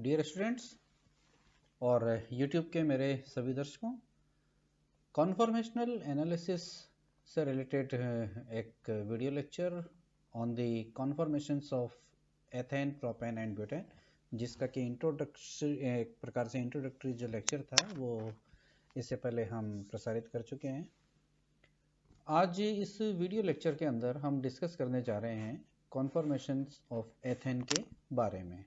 Dear students और YouTube के मेरे सभी दर्शकों, कॉन्फॉर्मेशनल एनालिसिस से रिलेटेड एक video lecture on the conformations of ethane, propane and butane, जिसका कि इंट्रोडक्शन एक प्रकार से इंट्रोडक्टरी जो लेक्चर था वो इससे पहले हम प्रसारित कर चुके हैं। आज इस वीडियो लेक्चर के अंदर हम डिस्कस करने जा रहे हैं कॉन्फॉर्मेशंस ऑफ एथेन के बारे में।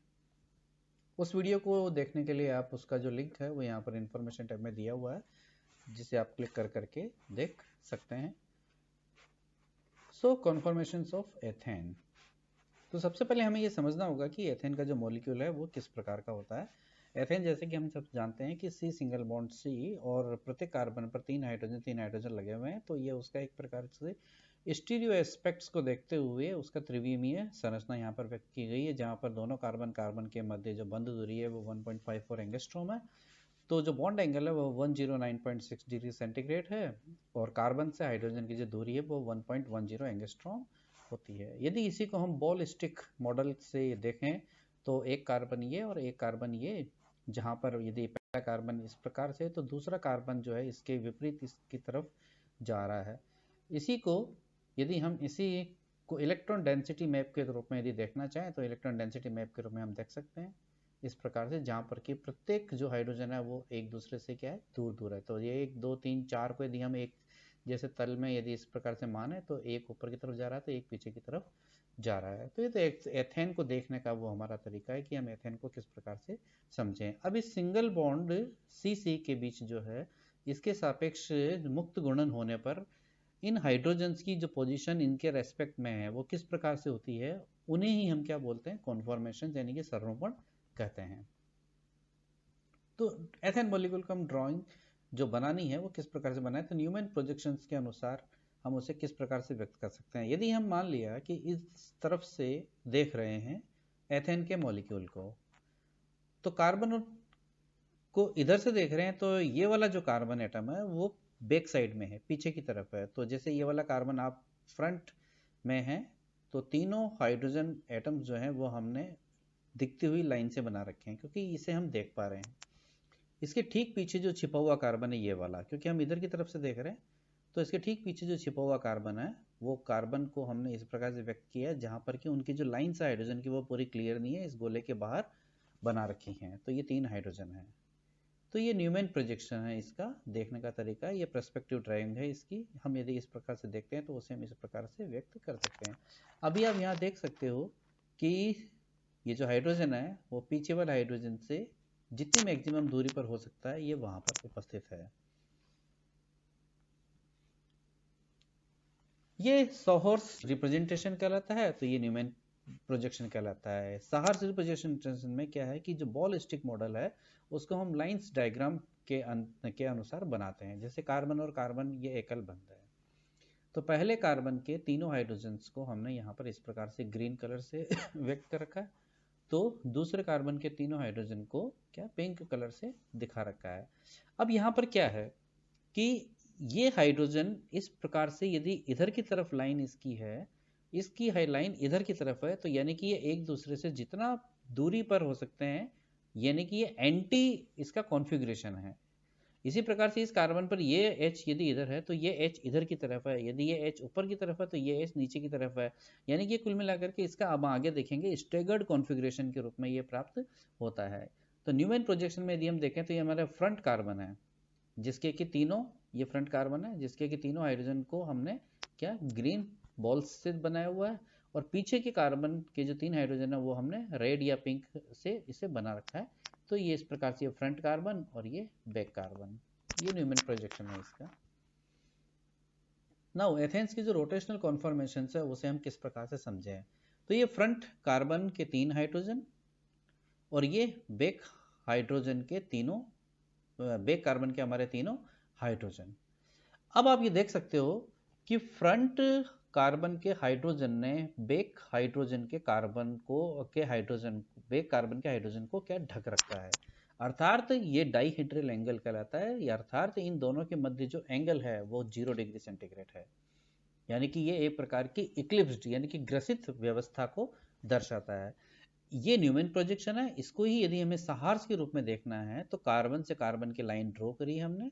उस वीडियो को देखने के लिए आप उसका जो लिंक है वो यहाँ पर इंफॉर्मेशन टैब में दिया हुआ है, जिसे आप क्लिक कर करके देख सकते हैं। सो कॉन्फॉर्मेशंस ऑफ एथेन। तो सबसे पहले हमें ये समझना होगा कि एथेन का जो मॉलिक्यूल है वो किस प्रकार का होता है। एथेन जैसे कि हम सब जानते हैं कि सी सिंगल बॉन्ड सी और प्रत्येक कार्बन पर तीन हाइड्रोजन लगे हुए हैं, तो ये उसका एक प्रकार से स्टीरियो एस्पेक्ट्स को देखते हुए उसका त्रिविमीय संरचना यहाँ पर व्यक्त की गई है, जहाँ पर दोनों कार्बन के मध्य जो बंध दूरी है वो 1.54 एंगस्ट्रॉम है। तो जो बॉन्ड एंगल है वो 109.6 डिग्री सेंटीग्रेड है और कार्बन से हाइड्रोजन की जो दूरी है वो 1.10 एंगस्ट्रॉम होती है। यदि इसी को हम बॉल स्टिक मॉडल से देखें तो एक कार्बन ये और एक कार्बन ये, जहाँ पर यदि पहला कार्बन इस प्रकार से तो दूसरा कार्बन जो है इसके विपरीत इसकी तरफ जा रहा है। इसी को यदि हम इसी को इलेक्ट्रॉन डेंसिटी मैप के रूप में यदि देखना चाहें तो इलेक्ट्रॉन डेंसिटी मैप के रूप में हम देख सकते हैं इस प्रकार से, जहाँ पर कि प्रत्येक जो हाइड्रोजन है वो एक दूसरे से क्या है, दूर दूर है। तो ये 1 2 3 4 को यदि हम एक जैसे तल में यदि इस प्रकार से माने तो एक ऊपर की तरफ जा रहा है तो एक पीछे की तरफ जा रहा है। तो ये तो एथेन को देखने का वो हमारा तरीका है कि हम एथेन को किस प्रकार से समझें। अब इस सिंगल बॉन्ड सी के बीच जो है इसके सापेक्ष मुक्त गुणन होने पर इन हाइड्रोजन्स की जो पोजीशन इनके रेस्पेक्ट में है वो किस प्रकार से होती है, उन्हें ही हम क्या बोलते हैं, कॉन्फॉर्मेशन यानी कि संरोपण कहते हैं। तो एथेन मॉलिक्यूल का हम ड्राइंग जो बनानी है वो किस प्रकार से बनाए, तो न्यूमैन प्रोजेक्शंस के अनुसार हम उसे किस प्रकार से व्यक्त कर सकते हैं। यदि हम मान लिया कि इस तरफ से देख रहे हैं एथेन के मॉलिक्यूल को, तो कार्बन को इधर से देख रहे हैं तो ये वाला जो कार्बन एटम है वो बैक साइड में है, पीछे की तरफ है। तो जैसे ये वाला कार्बन आप फ्रंट में है तो तीनों हाइड्रोजन एटम्स जो हैं वो हमने दिखती हुई लाइन से बना रखे हैं, क्योंकि इसे हम देख पा रहे हैं। इसके ठीक पीछे जो छिपा हुआ कार्बन है ये वाला, क्योंकि हम इधर की तरफ से देख रहे हैं तो इसके ठीक पीछे जो छिपा हुआ कार्बन है वो कार्बन को हमने इस प्रकार से व्यक्त किया है, जहां पर कि उनकी जो लाइन्स है हाइड्रोजन की वो पूरी क्लियर नहीं है, इस गोले के बाहर बना रखी हैं। तो ये 3 हाइड्रोजन है। तो ये न्यूमैन प्रोजेक्शन है, इसका देखने का तरीका, ये पर्सपेक्टिव ड्राइविंग है इसकी। हम यदि इस प्रकार से देखते हैं तो उसे हम इस प्रकार से व्यक्त कर सकते हैं। अभी आप यहाँ देख सकते हो कि ये जो हाइड्रोजन है वो पीछे वाले हाइड्रोजन से जितनी मैक्सिमम दूरी पर हो सकता है ये वहां पर उपस्थित है। ये सॉहर्स रिप्रेजेंटेशन कहलाता है, तो ये न्यूमैन प्रोजेक्शन कहलाता है। सॉहर्स रिप्रेजेंटेशन में क्या है कि जो बॉल स्टिक मॉडल है उसको हम लाइंस डायग्राम के अनुसार बनाते हैं। जैसे कार्बन और कार्बन ये एकल बंध है, तो पहले कार्बन के तीनों हाइड्रोजन्स को हमने यहाँ पर इस प्रकार से ग्रीन कलर से व्यक्त कर रखा है, तो दूसरे कार्बन के तीनों हाइड्रोजन को क्या पिंक कलर से दिखा रखा है। अब यहाँ पर क्या है कि ये हाइड्रोजन इस प्रकार से यदि इधर की तरफ लाइन इसकी है, इसकी लाइन इधर की तरफ है, तो यानी कि ये एक दूसरे से जितना दूरी पर हो सकते हैं, यानी कि ये एंटी इसका कॉन्फ़िगरेशन है। इसी प्रकार से इस कार्बन पर ये H यदि इधर है तो ये H इधर की तरफ है, यदि ये H ऊपर की तरफ है तो ये H नीचे की तरफ है। यानी कि कुल मिलाकर के इसका अब आगे देखेंगे स्टेगर्ड कॉन्फ़िगरेशन के रूप में ये प्राप्त होता है। तो न्यूमैन प्रोजेक्शन में यदि हम देखें तो ये हमारा फ्रंट कार्बन है, जिसके कि तीनों, ये फ्रंट कार्बन है जिसके कि तीनों हाइड्रोजन को हमने क्या ग्रीन बॉल्स से बनाया हुआ है, और पीछे के कार्बन के जो 3 हाइड्रोजन है वो हमने रेड या पिंक से इसे बना रखा है। तो ये इस प्रकार से फ्रंट कार्बन और ये बैक कार्बन, ये न्यूमैन प्रोजेक्शन है इसका। नाउ एथेंस की जो रोटेशनल कॉन्फॉर्मेशन है उसे हम किस प्रकार से समझें, तो ये फ्रंट कार्बन के 3 हाइड्रोजन और ये बैक हाइड्रोजन के तीनों, बैक कार्बन के हमारे तीनों हाइड्रोजन। अब आप ये देख सकते हो कि फ्रंट कार्बन के हाइड्रोजन ने बैक हाइड्रोजन के कार्बन को बैक कार्बन के हाइड्रोजन को क्या ढक रखा है, अर्थात ये डाइहेड्रल एंगल कहलाता है। अर्थात इन दोनों के मध्य जो एंगल है वो 0 डिग्री सेंटीग्रेड है, यानी कि ये एक प्रकार की इक्लिप्स्ड यानी कि ग्रसित व्यवस्था को दर्शाता है। ये न्यूमैन प्रोजेक्शन है, इसको ही यदि हमें सहार्स के रूप में देखना है तो कार्बन से कार्बन की लाइन ड्रॉ करी हमने,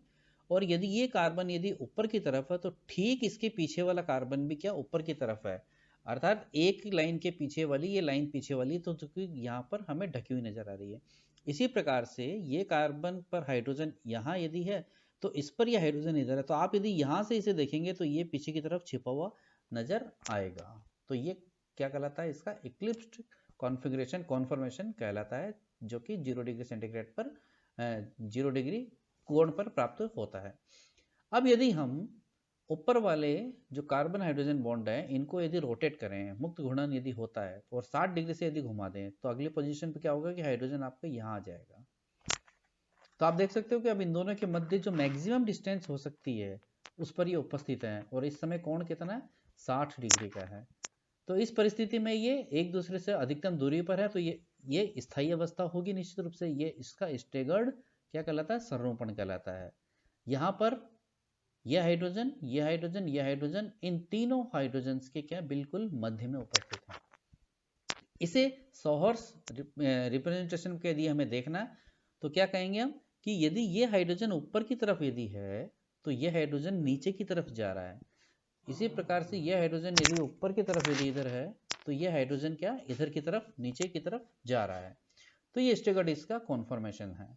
और यदि ये कार्बन यदि ऊपर की तरफ है तो ठीक इसके पीछे वाला कार्बन भी क्या ऊपर की तरफ है, अर्थात एक लाइन के पीछे वाली ये लाइन पीछे वाली, तो यहाँ पर हमें ढकी हुई नजर आ रही है। इसी प्रकार से ये कार्बन पर हाइड्रोजन यहाँ यदि है तो इस पर यह हाइड्रोजन इधर है, तो आप यदि यहाँ से इसे देखेंगे तो ये पीछे की तरफ छिपा हुआ नजर आएगा। तो ये क्या कहलाता है, इसका इक्लिप्स्ड कॉन्फ़िगरेशन कॉन्फॉर्मेशन कहलाता है, जो कि 0 डिग्री सेंटीग्रेड पर 0 डिग्री कोण पर प्राप्त होता है। अब यदि हम ऊपर वाले जो कार्बन हाइड्रोजन बॉन्ड है इनको यदि रोटेट करें, मुक्त घूर्णन यदि होता है और 60 डिग्री से यदि घुमा दें तो अगली पोजीशन पे क्या होगा कि हाइड्रोजन आपका यहाँ आ जाएगा। तो आप देख सकते हो कि अब इन दोनों के मध्य जो मैक्सिमम डिस्टेंस हो सकती है उस पर ये उपस्थित है, और इस समय कोण कितना है, 60 डिग्री का है। तो इस परिस्थिति में ये एक दूसरे से अधिकतम दूरी पर है, तो ये स्थायी अवस्था होगी निश्चित रूप से। ये इसका स्टेगर्ड क्या कहलाता है, संरोपण कहलाता है। यहाँ पर यह हाइड्रोजन, यह हाइड्रोजन, यह हाइड्रोजन, इन तीनों हाइड्रोजन्स के क्या बिल्कुल मध्य में उपस्थित है। इसे सॉहर्स रिप्रेजेंटेशन के यदि हमें देखना तो क्या कहेंगे हम कि यदि ये हाइड्रोजन ऊपर की तरफ यदि है तो ये हाइड्रोजन नीचे की तरफ जा रहा है। इसी प्रकार से यह हाइड्रोजन यदि ऊपर की तरफ यदि इधर है तो यह हाइड्रोजन क्या इधर की तरफ नीचे की तरफ जा रहा है। तो ये स्टेगर्ड इसका कॉन्फॉर्मेशन है।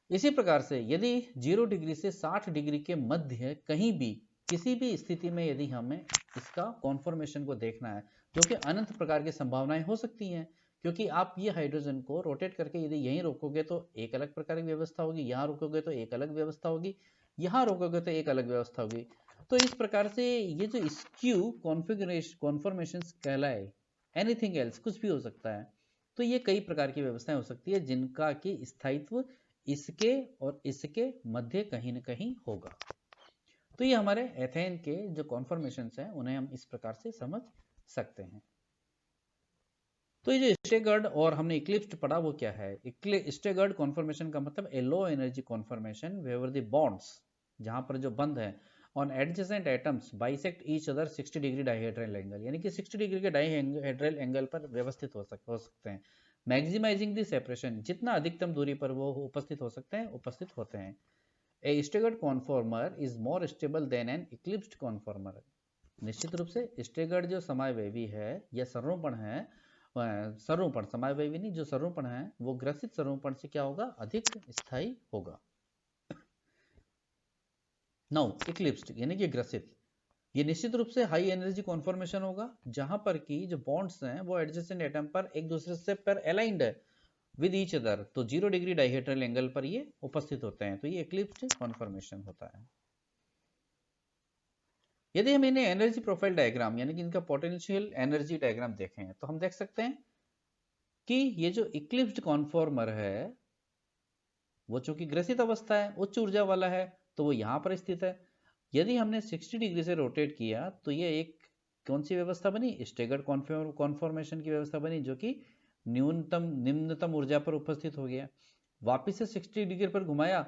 इसी प्रकार से यदि 0 डिग्री से 60 डिग्री के मध्य कहीं भी किसी भी स्थिति में यदि हमें इसका कॉन्फॉर्मेशन को देखना है, जो कि अनंत प्रकार की संभावनाएं हो सकती हैं, क्योंकि आप ये हाइड्रोजन को रोटेट करके यदि यहीं रोकोगे तो एक अलग प्रकार की व्यवस्था होगी, यहाँ रोकोगे तो एक अलग व्यवस्था होगी, यहाँ रोकोगे तो एक अलग व्यवस्था होगी। तो इस प्रकार से ये जो स्क्यू कॉन्फ़िगरेशन कॉन्फॉर्मेशन कहलाए, एनीथिंग एल्स कुछ भी हो सकता है। तो ये कई प्रकार की व्यवस्थाएं हो सकती है जिनका कि स्थायित्व इसके और इसके मध्य कहीं न कहीं होगा। तो ये हमारे एथेन के जो कॉन्फॉर्मेशंस हैं उन्हें हम इस प्रकार से समझ सकते हैं। तो ये जो स्टेगर्ड और हमने इक्लिप्स्ड पढ़ा वो क्या है, स्टेगर्ड कॉन्फॉर्मेशन का मतलब a low energy conformation where the bonds, जहां पर जो बंध है on adjacent atoms bisect each other 60 degree dihedral angle, यानी कि 60 डिग्री के डाइहेड्रल एंगल पर व्यवस्थित हो सकते हैं। मैक्सिमाइजिंग द सेपरेशन, जितना अधिकतम दूरी पर वो उपस्थित हो सकते हैं उपस्थित होते हैं। A staggered conformer is more stable than an eclipsed conformer, निश्चित रूप से स्टेगर्ड जो समावेवी है या संरोपण है, संरोपण समावेवी नहीं, जो संरोपण है वो ग्रसित संरोपण से क्या होगा, अधिक स्थायी होगा। नाउ इक्लिप्स्ड यानी कि ग्रसित, ये निश्चित रूप से हाई एनर्जी कॉन्फॉर्मेशन होगा जहां पर की जो बॉन्ड्स हैं वो एडजेसेंट एटम पर एक दूसरे से पर अलाइंड है विद ईच अदर, तो 0 डिग्री डाइहेड्रल एंगल पर ये उपस्थित होते हैं। तो ये इक्लिप्स्ड कॉन्फॉर्मेशन होता है। यदि हम इन्हें एनर्जी प्रोफाइल डायग्राम यानी कि इनका पोटेंशियल एनर्जी डायग्राम देखें तो हम देख सकते हैं कि ये जो इक्लिप्स्ड कॉन्फॉर्मर है वो चूंकि ग्रसित अवस्था है, उच्च ऊर्जा वाला है, तो वो यहाँ पर स्थित है। यदि हमने 60 डिग्री से रोटेट किया तो ये एक कौन सी व्यवस्था बनी, स्टेगर्ड कॉन्फॉर्मेशन की व्यवस्था बनी, जो कि निम्नतम ऊर्जा पर उपस्थित हो गया। वापिस से 60 डिग्री पर घुमाया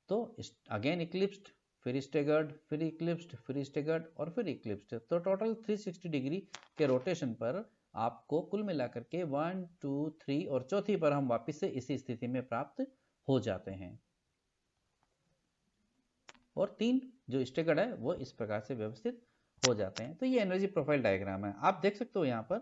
तो अगेन इक्लिप्स्ड, फिर स्टेगर्ड, फिर इक्लिप्स्ड, फिर स्टेगर्ड और फिर इक्लिप्स्ड। तो टोटल 360 डिग्री के रोटेशन पर आपको कुल मिलाकर के 1, 2, 3 और चौथी पर हम वापस से इसी स्थिति में प्राप्त हो जाते हैं। और 3 जो स्टेगर्ड है वो इस प्रकार से व्यवस्थित हो जाते हैं। तो ये एनर्जी प्रोफाइल डायग्राम है। आप देख सकते हो यहाँ पर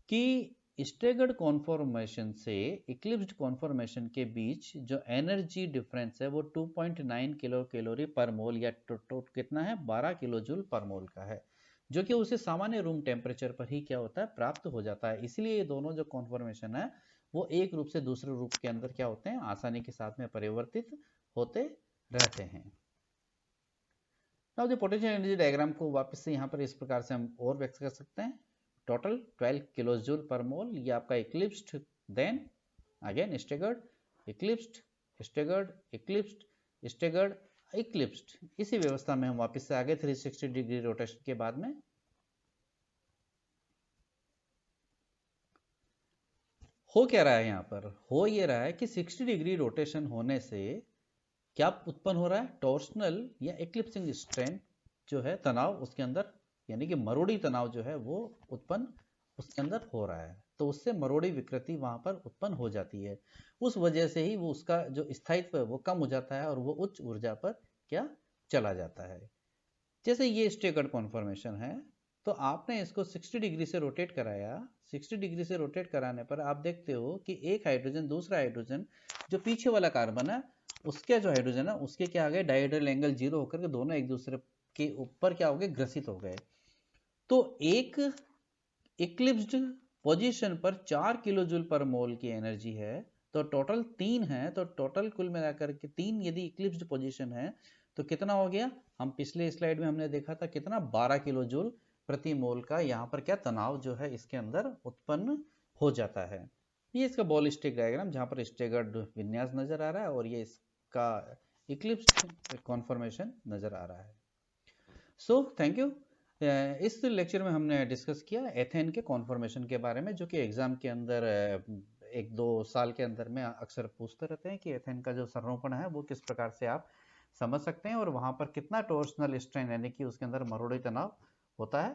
कि स्टेगर्ड कॉन्फॉर्मेशन से इक्लिप्स्ड कॉन्फॉर्मेशन के बीच जो एनर्जी डिफरेंस है वो 2.9 किलो कैलोरी पर मोल या कितना है 12 किलो जूल पर मोल का है, जो कि उसे सामान्य रूम टेम्परेचर पर ही क्या होता है प्राप्त हो जाता है। इसलिए ये दोनों जो कॉन्फॉर्मेशन है वो एक रूप से दूसरे रूप के अंदर क्या होते हैं, आसानी के साथ में परिवर्तित होते रहते हैं। Now the potential energy diagram को वापस से यहाँ पर इस प्रकार से हम और व्यक्त कर सकते हैं। टोटल 12 किलो जूल पर मोल, ये आपका eclipsed, then again staggered, eclipsed, staggered, eclipsed, staggered, eclipsed. इसी व्यवस्था में हम वापस से आगे 360 डिग्री रोटेशन के बाद में हो क्या रहा है, यहाँ पर हो ये रहा है कि 60 डिग्री रोटेशन होने से क्या उत्पन्न हो रहा है, टॉर्सनल या इक्लिप्सिंग स्ट्रेन जो है तनाव उसके अंदर, यानी कि मरोड़ी तनाव जो है वो उत्पन्न उसके अंदर हो रहा है। तो उससे मरोड़ी विकृति वहां पर उत्पन्न हो जाती है। उस वजह से ही वो उसका जो स्थायित्व है वो कम हो जाता है और वो उच्च ऊर्जा पर क्या चला जाता है। जैसे ये स्टेगर्ड कॉन्फॉर्मेशन है, तो आपने इसको 60 डिग्री से रोटेट कराया। 60 डिग्री से रोटेट कराने पर आप देखते हो कि एक हाइड्रोजन दूसरा हाइड्रोजन जो पीछे वाला कार्बन है उसके जो हाइड्रोजन है उसके क्या आ गए, डायहेड्रल एंगल 0 होकर के दोनों एक दूसरे के ऊपर क्या हो गए, ग्रसित हो गए। तो एक इक्लिप्स्ड पोजीशन पर 4 किलो जूल पर मोल की एनर्जी है, तो टोटल 3 है, तो टोटल कुल मिलाकर के 3 यदि इक्लिप्स्ड पोजीशन है तो कितना हो गया, हम पिछले स्लाइड में हमने देखा था कितना, 12 किलो जूल प्रति मोल का यहाँ पर क्या तनाव जो है इसके अंदर उत्पन्न हो जाता है। ये इसका बॉलिस्टिक डायग्राम जहाँ पर स्टेगर्ड विन्यास नजर आ रहा है और ये इसका इक्लिप्स्ड कॉन्फॉर्मेशन नजर आ रहा है। So thank you. इस लेक्चर में हमने डिस्कस किया एथेन के कॉन्फॉर्मेशन के बारे में, जो कि एग्जाम के अंदर 1-2 साल के अंदर में अक्सर पूछते रहते हैं कि एथेन का जो संरोपण है वो किस प्रकार से आप समझ सकते हैं और वहां पर कितना टॉर्सनल स्ट्रेन यानी कि उसके अंदर मरोड़ी तनाव होता है।